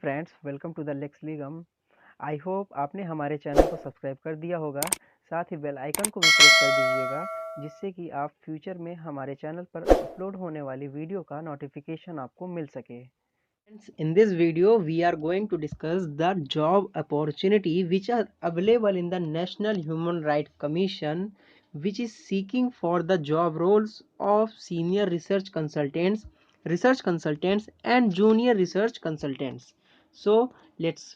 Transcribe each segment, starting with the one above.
Friends, welcome to the Lex Legum. I hope आपने हमारे channel को सब्सक्राइब कर दिया होगा। साथ ही बेल आइकन को भी प्रेस कर दीजिएगा, जिससे कि आप फ्यूचर में हमारे चैनल पर अपलोड होने वाली वीडियो का नोटिफिकेशन आपको मिल सके। In this video, we are going to discuss the job opportunity which are available in the National Human Rights Commission, which is seeking for the job roles of senior research consultants and junior research consultants. So let's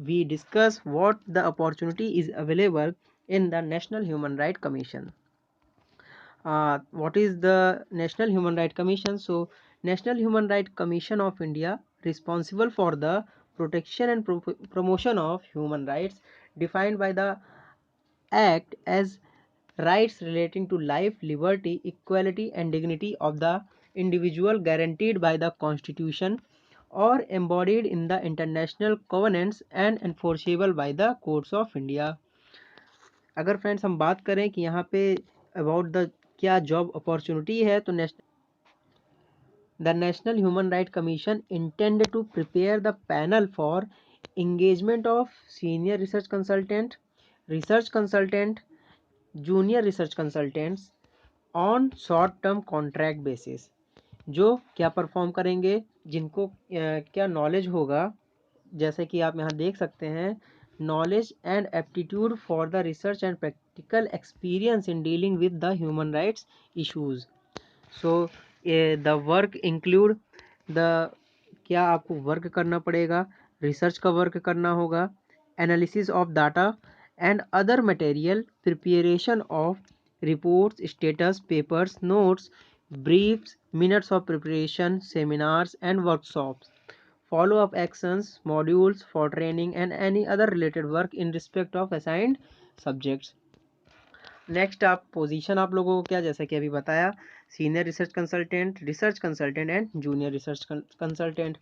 we discuss what the opportunity is available in the National Human Rights Commission. What is the National Human Rights Commission? So National Human Rights Commission of India, responsible for the protection and promotion of human rights, defined by the act as rights relating to life, liberty, equality and dignity of the individual, guaranteed by the constitution or embodied in the international covenants and enforceable by the courts of India. अगर friends हम बात करें कि यहाँ पे about the क्या job opportunity है, तो the national human right commission intend to prepare the panel for engagement of senior research consultant, junior research consultants on short term contract basis, जो क्या परफॉर्म करेंगे, जिनको क्या नॉलेज होगा, जैसे कि आप यहाँ देख सकते हैं, knowledge and aptitude for the research and practical experience in dealing with the human rights issues. So the work include the क्या आपको वर्क करना पड़ेगा, रिसर्च का वर्क करना होगा, analysis of data and other material, preparation of reports, status papers, notes, briefs, minutes of preparation, seminars and workshops, follow up actions, modules for training and any other related work in respect of assigned subjects. Next आप position आप लोगों को क्या, जैसा कि अभी बताया, senior research consultant and junior research consultant.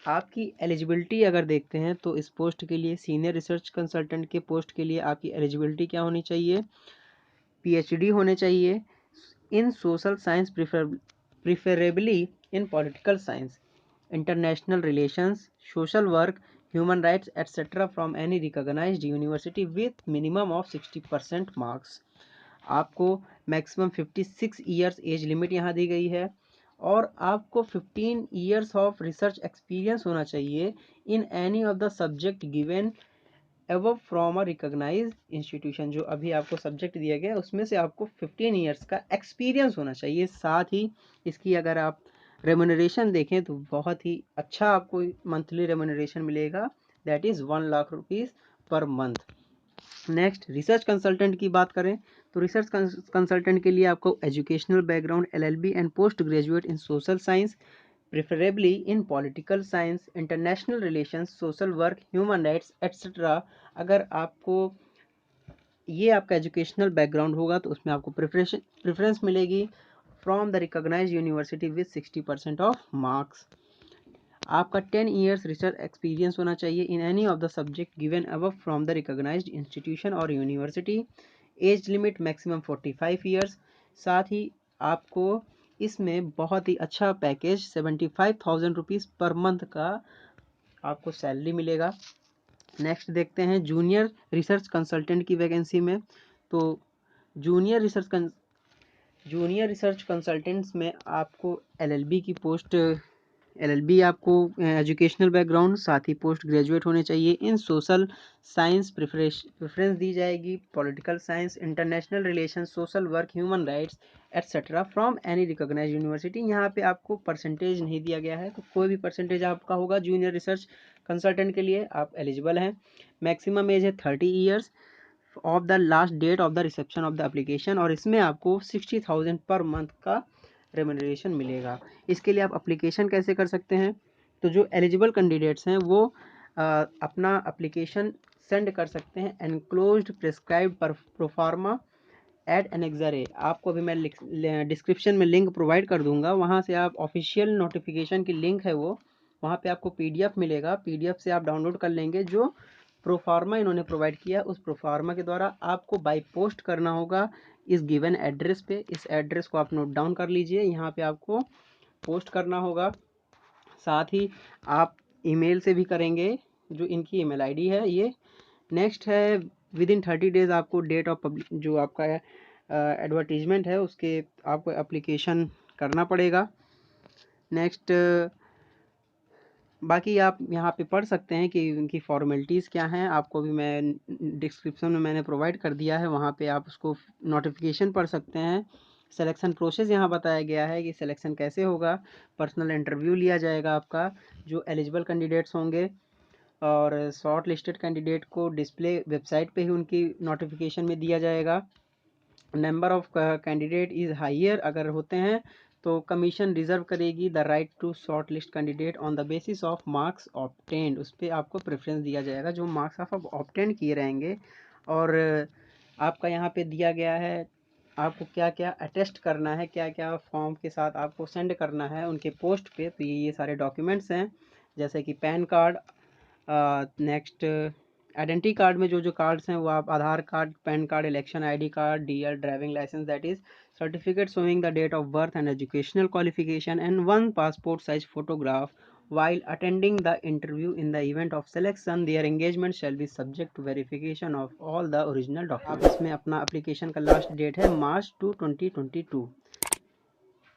आपकी एलिजिबिलिटी अगर देखते हैं तो इस पोस्ट के लिए, सीनियर रिसर्च कंसल्टेंट के पोस्ट के लिए आपकी एलिजिबिलिटी क्या होनी चाहिए, पीएचडी होने चाहिए in social science, preferably in political science, international relations, social work, human rights etcetera from any recognised university with minimum of 60% marks. आपको मैक्सिमम 56 ईयर्स एज लिमिट यहाँ दी गई है, और आपको 15 ईयर्स ऑफ रिसर्च एक्सपीरियंस होना चाहिए in any of the subject given above from a recognised institution. जो अभी आपको सब्जेक्ट दिया गया उसमें से आपको 15 ईयर्स का एक्सपीरियंस होना चाहिए। साथ ही इसकी अगर आप रेम्यूनरेशन देखें तो बहुत ही अच्छा आपको मंथली रेम्यूनरेशन मिलेगा, that is 1 lakh rupees per month. Next, research consultant की बात करें तो रिसर्च कंसल्टेंट के लिए आपको educational background LLB and post graduate in social science, preferably in political science, international relations, social work, human rights etcetera. अगर आपको ये आपका एजुकेशनल बैकग्राउंड होगा तो उसमें आपको प्रेफरेंस मिलेगी from the recognised university with 60% of marks. आपका 10 ईयर्स रिसर्च एक्सपीरियंस होना चाहिए in any of the subject given above from the recognised institution और university. Age limit maximum 45 years. साथ ही आपको इसमें बहुत ही अच्छा पैकेज 75,000 रुपीज़ पर मंथ का आपको सैलरी मिलेगा। नेक्स्ट देखते हैं जूनियर रिसर्च कंसल्टेंट की वैकेंसी में। तो जूनियर रिसर्च कंसल्टेंट्स में आपको LLB की पोस्ट, LLB आपको एजुकेशनल बैकग्राउंड, साथ ही पोस्ट ग्रेजुएट होने चाहिए इन सोशल साइंस, प्रेफरेंस दी जाएगी political science, international relation, social work, human rights etcetera from any recognised university. यहाँ पे आपको परसेंटेज नहीं दिया गया है, तो कोई भी परसेंटेज आपका होगा जूनियर रिसर्च कंसल्टेंट के लिए आप एलिजिबल हैं। मैक्सिमम एज है 30 years of the last date of the reception of the application, और इसमें आपको 60,000 पर मंथ का रेम्यूनरेशन मिलेगा। इसके लिए आप एप्लीकेशन कैसे कर सकते हैं, तो जो एलिजिबल कैंडिडेट्स हैं वो अपना एप्लीकेशन सेंड कर सकते हैं enclosed prescribed proforma at annexure A. आपको अभी मैं डिस्क्रिप्शन में लिंक प्रोवाइड कर दूंगा, वहाँ से आप ऑफिशियल नोटिफिकेशन की लिंक है वो, वहाँ पे आपको PDF मिलेगा, PDF से आप डाउनलोड कर लेंगे। जो प्रोफार्मा इन्होंने प्रोवाइड किया उस प्रोफार्मा के द्वारा आपको बाई पोस्ट करना होगा इस गिवन एड्रेस पे। इस एड्रेस को आप नोट डाउन कर लीजिए, यहाँ पे आपको पोस्ट करना होगा। साथ ही आप ईमेल से भी करेंगे, जो इनकी ईमेल आईडी है ये। नेक्स्ट है विद इन 30 डेज आपको डेट ऑफ पब्लिक जो आपका एडवर्टीजमेंट है उसके आपको एप्लीकेशन करना पड़ेगा। नेक्स्ट बाकी आप यहाँ पे पढ़ सकते हैं कि उनकी फॉर्मेलिटीज़ क्या हैं, आपको भी मैं डिस्क्रिप्शन में मैंने प्रोवाइड कर दिया है, वहाँ पे आप उसको नोटिफिकेशन पढ़ सकते हैं। सिलेक्शन प्रोसेस यहाँ बताया गया है कि सिलेक्शन कैसे होगा। पर्सनल इंटरव्यू लिया जाएगा आपका, जो एलिजिबल कैंडिडेट्स होंगे, और शॉर्ट लिस्टेड कैंडिडेट को डिस्प्ले वेबसाइट पे ही उनकी नोटिफिकेशन में दिया जाएगा। Number of candidate is higher अगर होते हैं तो कमीशन रिजर्व करेगी the right to short list candidate on the basis of marks obtained. उस पर आपको प्रेफरेंस दिया जाएगा जो मार्क्स आप ऑब्टेंड किए रहेंगे। और आपका यहाँ पे दिया गया है आपको क्या क्या अटेस्ट करना है, क्या क्या फॉर्म के साथ आपको सेंड करना है उनके पोस्ट पे। तो ये सारे डॉक्यूमेंट्स हैं, जैसे कि PAN card, next identity card में जो जो कार्ड्स हैं वो आप Aadhaar card, PAN card, election ID card, DL, driving licence, that is certificate showing the date of birth and educational qualification, and one passport size photograph while attending the interview. In the event of selection their engagement shall be subject to verification of all the original documents. आप इसमें अपना application का last date है मार्च 2 2022।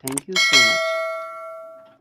Thank you so much.